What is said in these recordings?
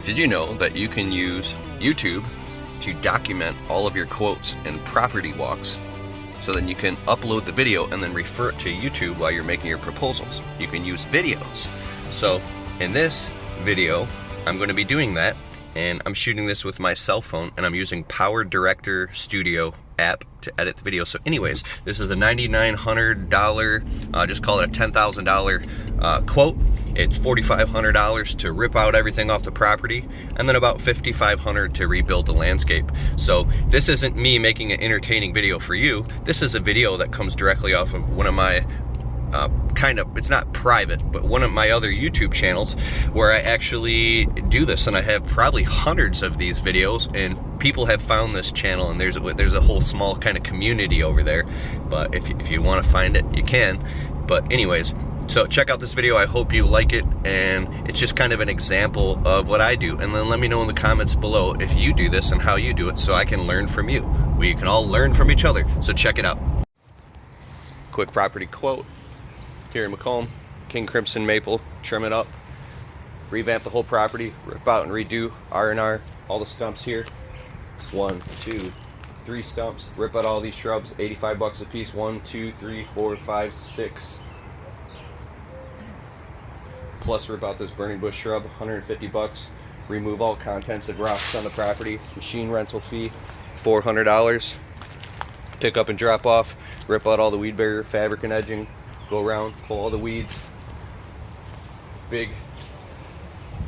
Did you know that you can use YouTube to document all of your quotes and property walks? So then you can upload the video and then refer it to YouTube while you're making your proposals. You can use videos. So in this video, I'm going to be doing that, and I'm shooting this with my cell phone, and I'm using Power Director Studio app to edit the video. So anyways, this is a $9,900, just call it a $10,000 quote. It's $4,500 to rip out everything off the property, and then about $5,500 to rebuild the landscape. So this isn't me making an entertaining video for you. This is a video that comes directly off of one of my it's not private, but one of my other YouTube channels where I actually do this, and I have probably hundreds of these videos, and people have found this channel, and there's a whole small kind of community over there. But if you want to find it, you can. But anyways, so check out this video. I hope you like it, and it's just kind of an example of what I do. And then let me know in the comments below if you do this and how you do it, so I can learn from you. We can all learn from each other. So check it out. Quick property quote. Here in Macomb, King Crimson Maple, trim it up, revamp the whole property, rip out and redo R&R, all the stumps here. 1, 2, 3 stumps, rip out all these shrubs, $85 a piece. 1, 2, 3, 4, 5, 6. Plus rip out this burning bush shrub, $150. Remove all contents of rocks on the property. Machine rental fee, $400. Pick up and drop off, rip out all the weed barrier, fabric and edging. Go around, pull all the weeds. Big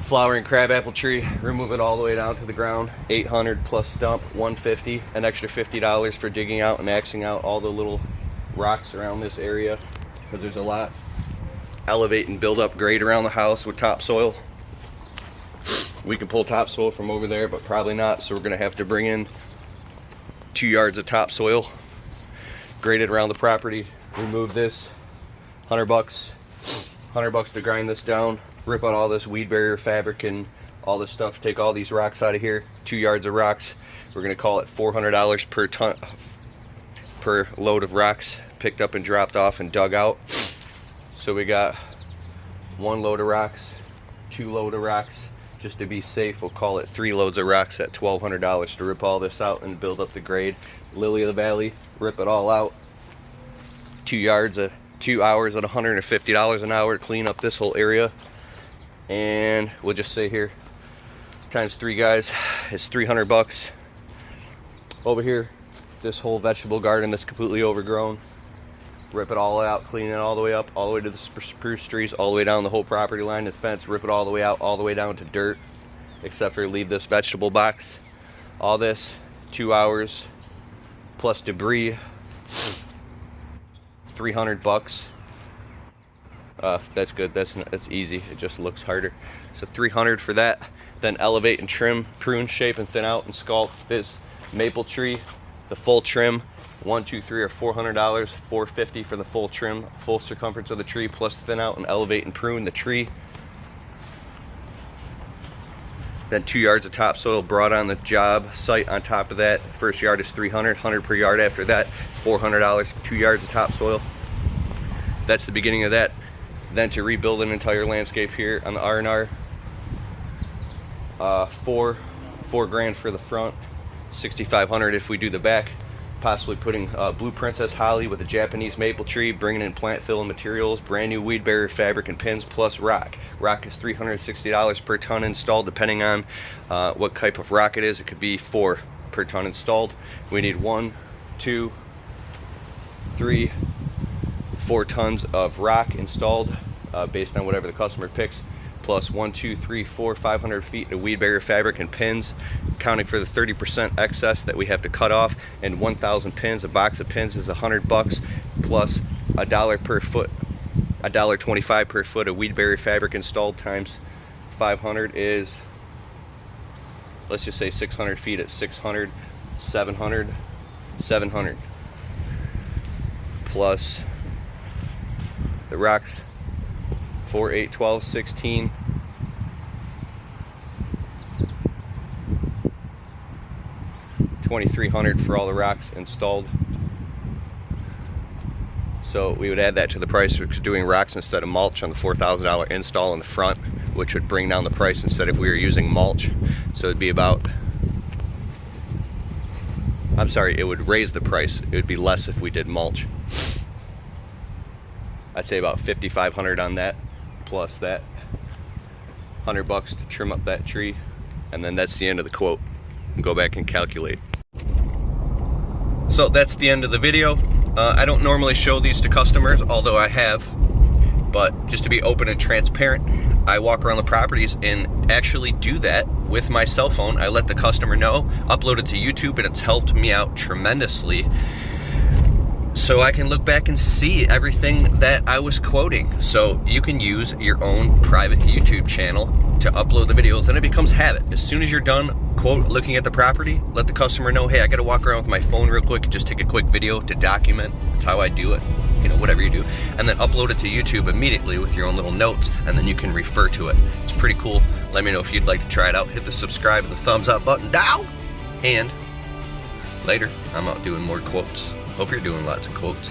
flowering crabapple tree, remove it all the way down to the ground. $800 plus stump, $150. An extra $50 for digging out and axing out all the little rocks around this area, because there's a lot. Elevate and build up grade around the house with topsoil. We can pull topsoil from over there, but probably not, so we're going to have to bring in 2 yards of topsoil. Grade it around the property. Remove this. $100 to grind this down, rip out all this weed barrier fabric and all this stuff, take all these rocks out of here. 2 yards of rocks. We're going to call it $400 per ton, per load of rocks picked up and dropped off and dug out. So we got 1 load of rocks, 2 load of rocks. Just to be safe, we'll call it 3 loads of rocks at $1,200 to rip all this out and build up the grade. Lily of the Valley, rip it all out. 2 yards of 2 hours at $150 an hour to clean up this whole area. And we'll just say here, times 3 guys is $300. Over here, this whole vegetable garden that's completely overgrown, rip it all out, clean it all the way up, all the way to the spruce trees, all the way down the whole property line, the fence, rip it all the way out, all the way down to dirt, except for leave this vegetable box. All this, 2 hours plus debris, $300. That's good. That's easy. It just looks harder. So $300 for that. Then elevate and trim, prune, shape, and thin out and sculpt this maple tree. The full trim, 1, 2, 3, or $400. $450 for the full trim, full circumference of the tree, plus thin out and elevate and prune the tree. Then 2 yards of topsoil brought on the job site on top of that. First yard is $300, $100 per yard after that, $400, 2 yards of topsoil. That's the beginning of that. Then to rebuild an entire landscape here on the R&R, $4 grand for the front, $6,500 if we do the back. Possibly putting blue princess holly with a Japanese maple tree, bringing in plant fill and materials, brand new weed barrier fabric and pins, plus rock. Rock is $360 per ton installed, depending on what type of rock it is. It could be 4 per ton installed. We need 1, 2, 3, 4 tons of rock installed, based on whatever the customer picks, plus 1, 2, 3, 4, 500 feet of weed barrier fabric and pins, accounting for the 30% excess that we have to cut off, and 1,000 pins. A box of pins is $100, plus $1 per foot, $1.25 per foot of weed barrier fabric installed, times 500 is, let's just say 600 feet at 600, 700, 700, plus the rocks, 4, 8, 12, 16, $2,300 for all the rocks installed. So we would add that to the price for doing rocks instead of mulch on the $4,000 install in the front. which would bring down the price instead if we were using mulch. So it'd be about, I'm sorry, it would raise the price. It would be less if we did mulch. I'd say about $5,500 on that, plus that $100 to trim up that tree, and then that's the end of the quote. Go back and calculate. So that's the end of the video. I don't normally show these to customers, although I have, but just to be open and transparent, I walk around the properties and actually do that with my cell phone. I let the customer know, upload it to YouTube, and it's helped me out tremendously. So I can look back and see everything that I was quoting. So you can use your own private YouTube channel to upload the videos, and it becomes habit. As soon as you're done looking at the property, let the customer know, hey, I gotta walk around with my phone real quick and just take a quick video to document. That's how I do it, you know, whatever you do. And then upload it to YouTube immediately with your own little notes, and then you can refer to it. It's pretty cool. Let me know if you'd like to try it out. Hit the subscribe and the thumbs up button down. And later, I'm out doing more quotes. Hope you're doing lots of quotes.